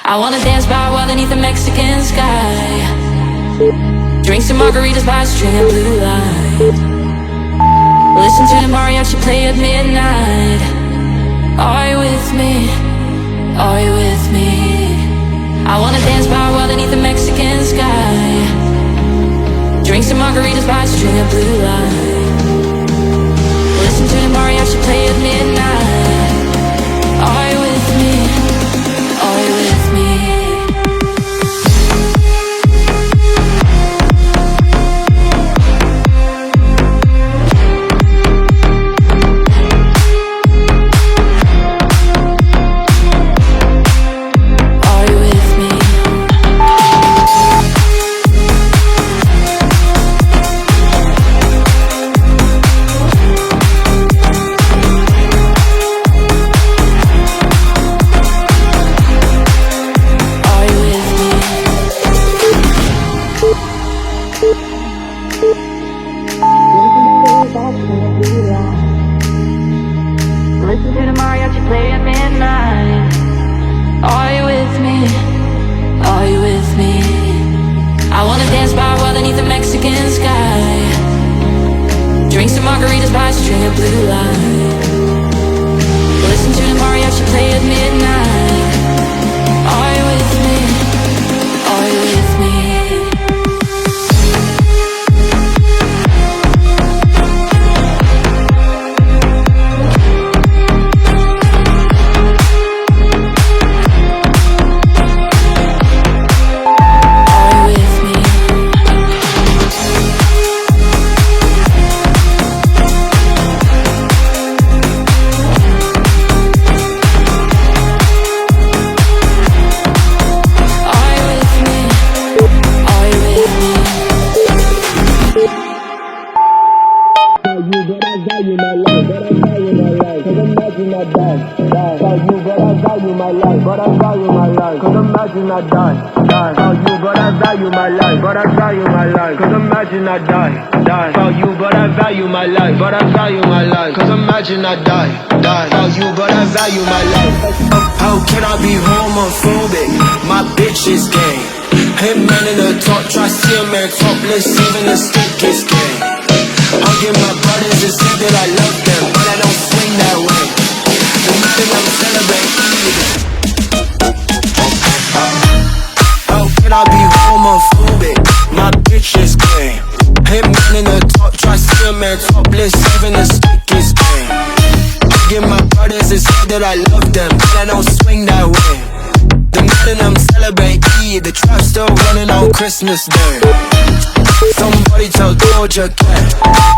I wanna dance by water beneath the Mexican sky. Drink some margaritas by a string of blue light. Listen to the mariachi play at midnight. Are you with me? Are you with me? I wanna dance by water beneath the Mexican sky. Drink some margaritas by a string of blue light. Listen to the mariachi play at midnight. Are you with me? Are you with me? How can I be homophobic? My bitch is gay. Him man in the top, try see him man topless, even the stick is gay. Hugging my brothers and say that I love them, but I don't swing that way. The matter I'm celebrating. How can I be homophobic? My bitch is gay. Him man in the top, try see him man topless, even the stick is gay. Hugging my brothers and say that I love them, but I don't swing that way. The morning I'm celebrating Eid, the trap still running on Christmas Day. Somebody tell Doja Cat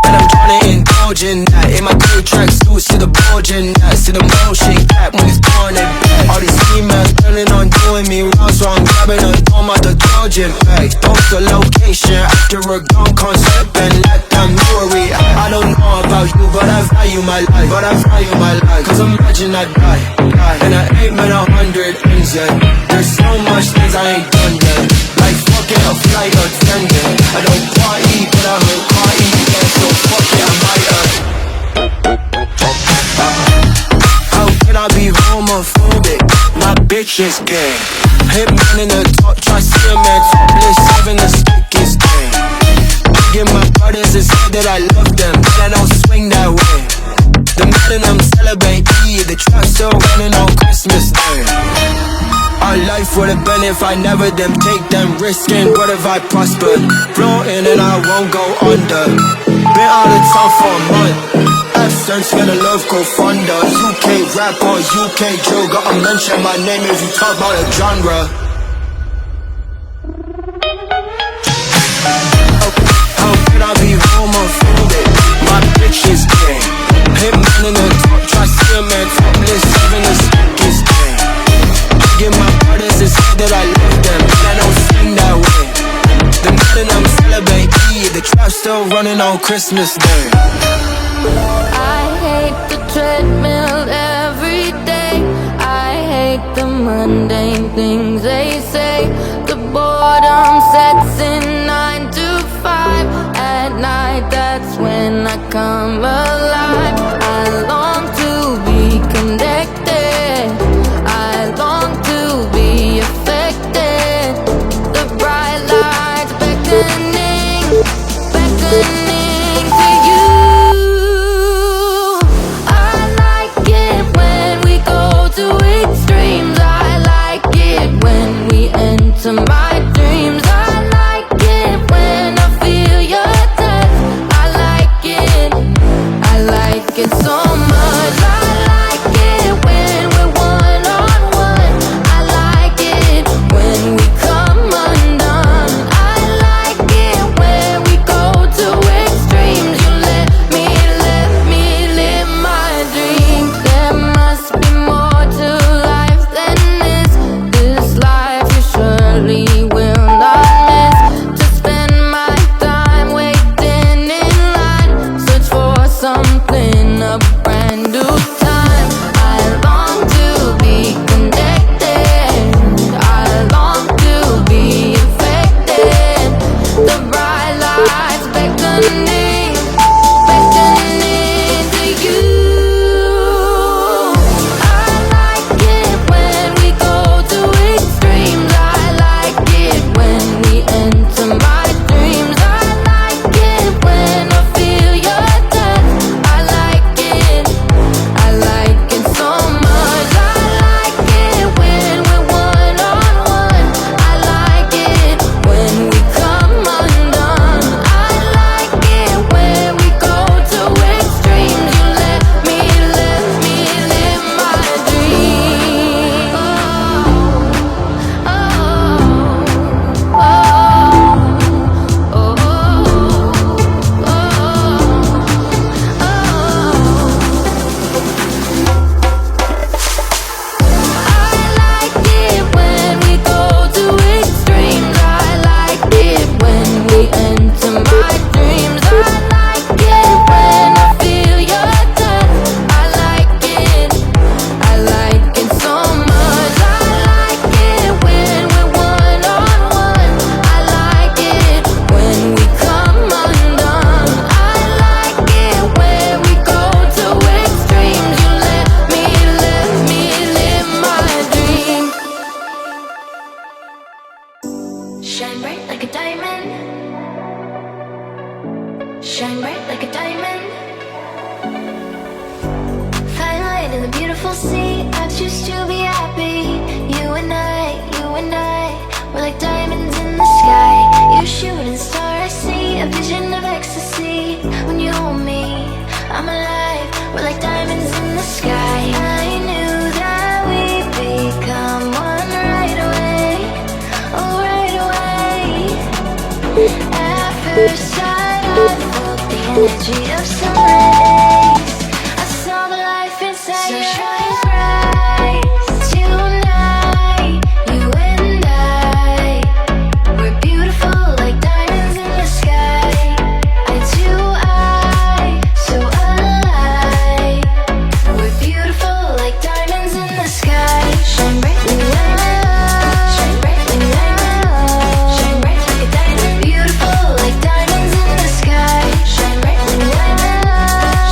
that I'm tryna indulge in that. In my cool track suits to the bulging that. See the motion cap when it's on it back. All these females planning on doing me wrong, so I'm grabbing on all my detergent bags. Post the location after a gun concept and let them know where we at. I don't know about you, but I value my life. Cause imagine I die, and I ain't been 100 ends yet. There's so much things I ain't done yet. Like fucking a flight attendant. I don't party, but I heard party, yeah, so fuck it, I might How can I be homophobic? My bitch is gay. Hit man in the top, try see him man topless, even the stick is gay. Hugging my brothers and say that I love them, but I don't swing that way. The morning I'm celebrating Eid, the trap still running on Christmas Day. Our life would have been if I never them take them risking. What if I prospered? Floating and I won't go under. Been out of town for a month. Absence gonna love co-funder. UK rap or UK drill. Gotta mention my name if you talk about a genre. How can I be homophobic? My bitch is gay. Hit man in the top, try see him man topless, even the stick is gay. Give my brothers and say that I love them, but I don't swing that way. The morning I'm celebrating Eid, the trap still running on Christmas Day. I hate the treadmill every day. I hate the mundane things they say. The boredom sets in 9 to 5. At night, that's when I come alive. I long to be connected. I long to be a Shine bright like a diamond. Shine bright like a diamond. Fine line in the beautiful sea. I choose to be happy. You and I, we're like diamonds in the sky. You shooting star, I see a vision of ecstasy. When you hold me, I'm alive. We're like diamonds in the sky. I knew that we'd become one right away. Oh, right away. At first sight, I felt the energy of sun rays. I saw the life inside your eyes. Bright tonight, you and I, we're beautiful like diamonds in the sky. Eye to eye, so alive. We're beautiful like diamonds in the sky. Shine bright like a diamond. Shine bright like a diamond. Shine bright like a diamond. Beautiful like diamonds in the sky. Shine bright like a diamond.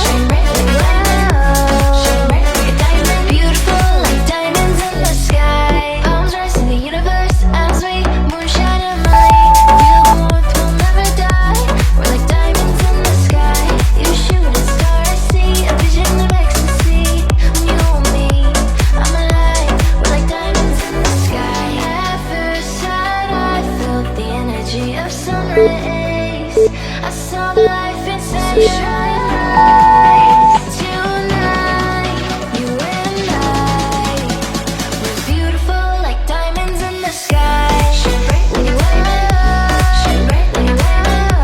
Shine bright like a diamond. Shine bright like a diamond. Beautiful like diamonds in the sky. Palms rise in the universe as we moonshine and light. Feel the warmth, we'll never die. We're like diamonds in the sky. You shoot a star, I see a vision of ecstasy. When you hold me, I'm alive. We're like diamonds in the sky. At first sight, I felt the energy of sun rays. I saw the life inside your eyes. Tonight, you and I, we're beautiful like diamonds in the sky. Shine bright like a diamond. Shine bright like a diamond.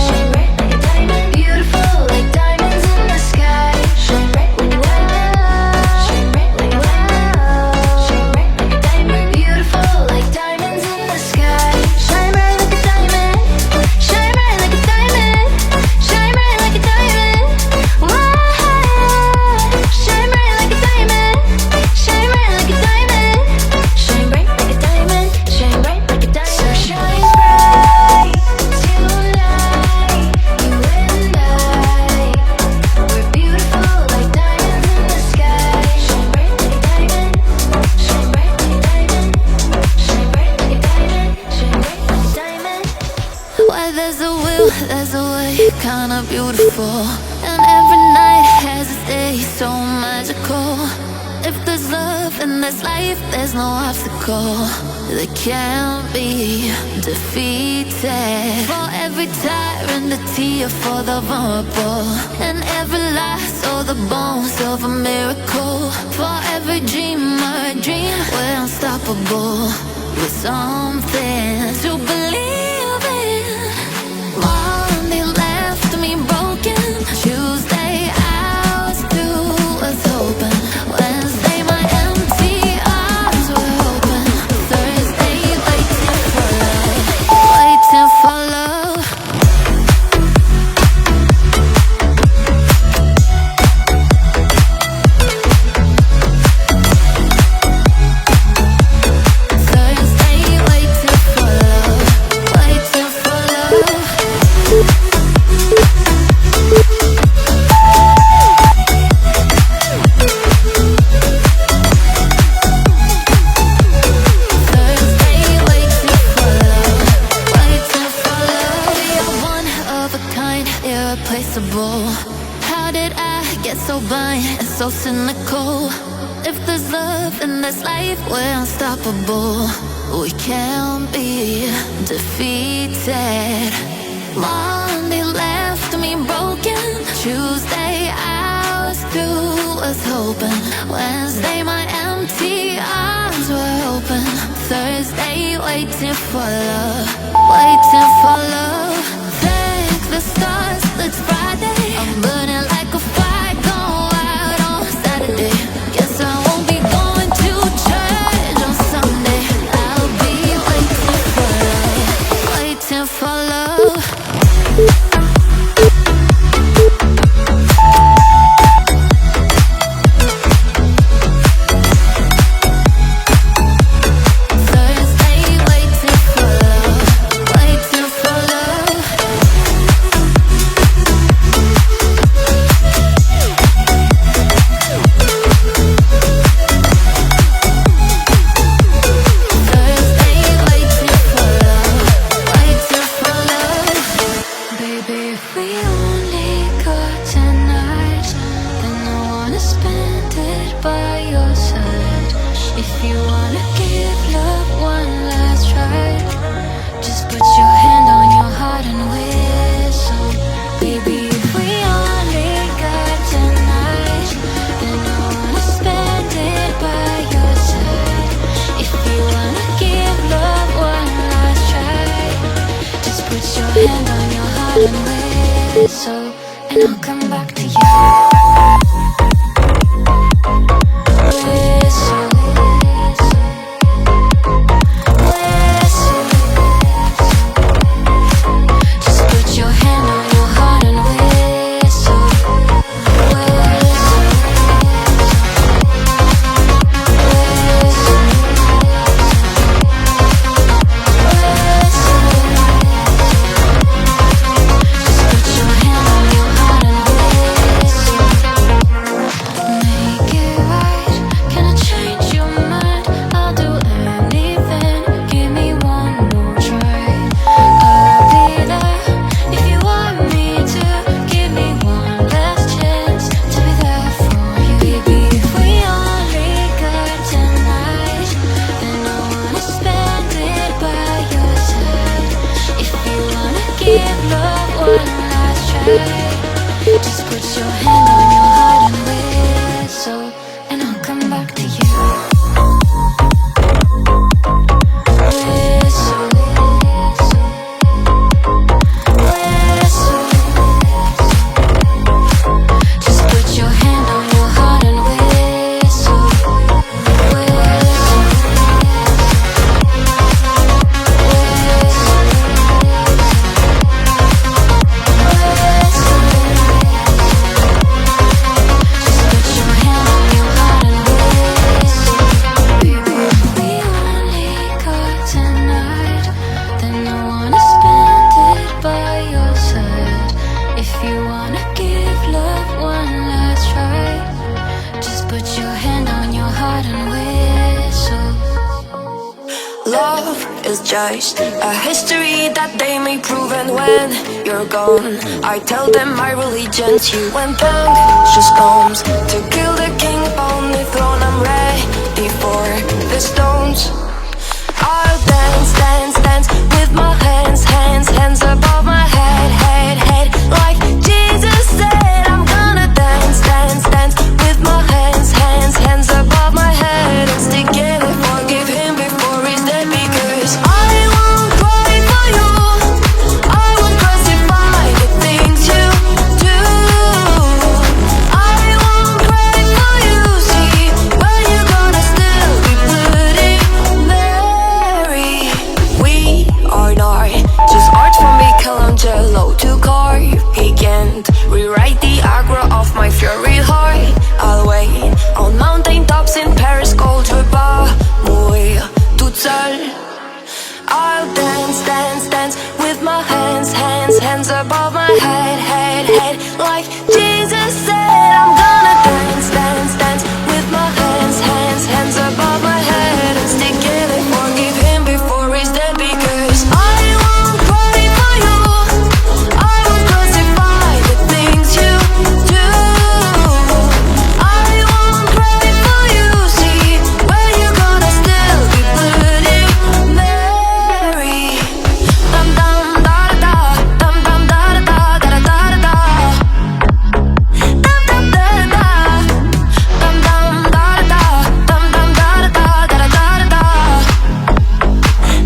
Shine bright like a diamond. Beautiful like diamonds in the sky. Shine bright like a diamond. Shine bright like a diamond. Shine bright like a diamond. Beautiful like diamonds in the sky. Shine bright like a diamond. Shine bright like a diamond. Shine bright like a diamond. Whoa. Shine bright like a diamond. Shine bright like a diamond. Shine bright like a diamond. Shine bright like a diamond. So shine bright tonight, you and I, we're beautiful like diamonds in the sky. Shine bright like a diamond. Shine bright like a diamond. Shine bright like a diamond. Shine bright like a diamond. Why there's a will, there's a way, kinda beautiful. And every night has its day, so magical. If there's love and there's life, there's no obstacle that can't be defeated. For every tyrant, a tear for the vulnerable. And every loss, all the bones of a miracle. For every dreamer, a dream, we're unstoppable. With something to believe in. Monday left me broken. Tuesday I was through with open. Wednesday my empty arms were open. Thursday waiting for love. Waiting for love. Thursday waiting for love. Waiting for love. Thursday waiting for love. Waiting for love. You're one of a kind, irreplaceable. How did I get so blind and so cynical? If there's love and there's life, we're unstoppable. We can't be defeated. Monday left me broken. Tuesday I was through with hoping. Wednesday my empty arms were open. Thursday waiting for love. Waiting for love. Thank the stars, it's Friday. I'm burning like a fire, go out on Saturday. Guess I won't be going to church on Sunday. I'll be waiting for love. Waiting for love. Thursday waiting for love. Waiting for love. and whistle, and I'll come back to you. Whistle, whistle. Just put your hand on your heart and whistle, whistle, just put your hand on your heart and whistle, and I'll come back to you. Whistle, whistle. Just put your hand on your heart and whistle, whistle, just a history that they may prove. And when you're gone, I tell them my religion's you. When just comes to kill the king upon the throne, I'm ready for the stones. I'll dance, dance, dance with my hands, hands, hands above my head, head, head. Like Jesus said, I'm gonna dance, dance, dance with my hands, hands, hands above my head. And stick it and forgive him before he's dead, because I won't cry for you, I won't crucify the things you do. I won't cry for you, see, when you're gonna still be bloody Mary. We are not just art from Michelangelo to carve. He can't rewrite the aggro of my fury heart. I'll wait on mountain tops in Paris, cold to pas mourir toute seule. I'll dance, dance, dance with my hands, hands, hands above my head, head, head. Like Jesus said, I'm gonna dance, dance, dance with my hands, hands, hands above my head. And stick it and forgive him before he's dead, because I won't cry for you, I won't crucify the things you do. I won't cry for you, see, when you're gonna still be bloody Mary. Dum dum da da da, dum dum da da da da da da da. Dum dum da da da, dum dum da da da, dum dum da da da da da da da.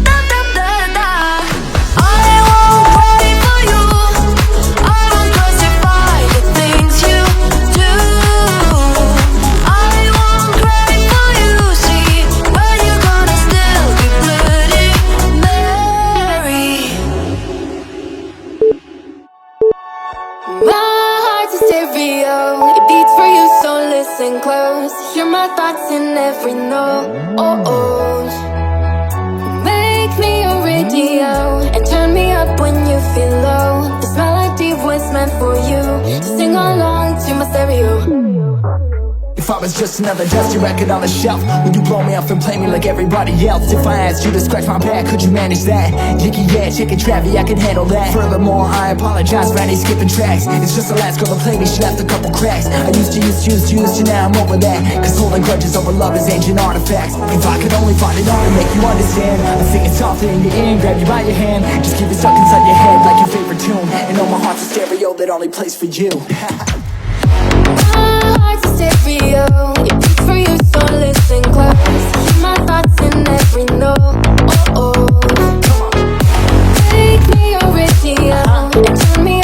Dum dum da da. I won't cry for you, I won't crucify the things you do. I won't cry for you, see, when you're gonna still be bloody Mary. My heart's a stereo, it beats for you, so listen close. Hear my thoughts in every note. Oh, oh. Make me a radio and turn me up when you feel low. This melody was meant for you, to sing along to my stereo. If I was just another dusty record on the shelf, would you blow me off and play me like everybody else? If I asked you to scratch my back, could you manage that? Yicky yeah, chicken Travie, I can handle that. Furthermore, I apologize for any skipping tracks. It's just the last girl to play me, she left a couple cracks. I used to, now I'm over that. Cause holding grudges over love is ancient artifacts. If I could only find it all to make you understand, I'd sing it softly in your ear and grab you by your hand. Just keep it stuck inside your head like your favorite tune. And know my heart's a stereo that only plays for you. My heart's a stereo, it beats for you, so listen close. Hear my thoughts in every note. Oh, oh. Make me a radio and turn me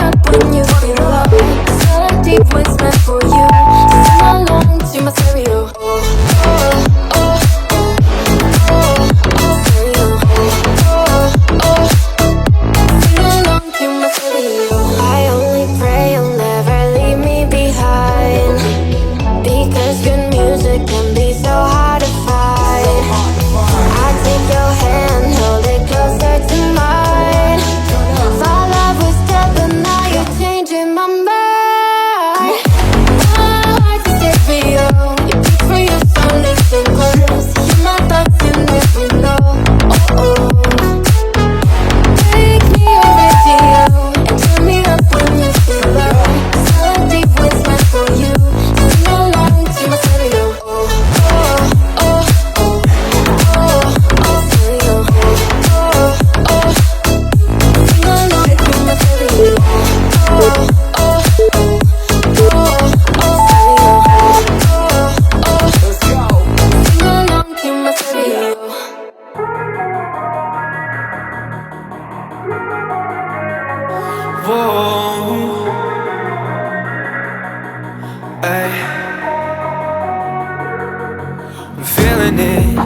feeling it.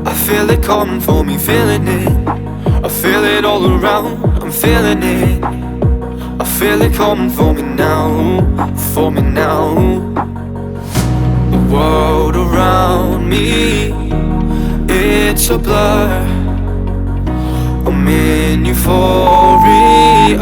I feel it coming for me, feeling it. I feel it all around, I'm feeling it. I feel it coming for me now, for me now. The world around me, it's a blur. I'm in euphoria.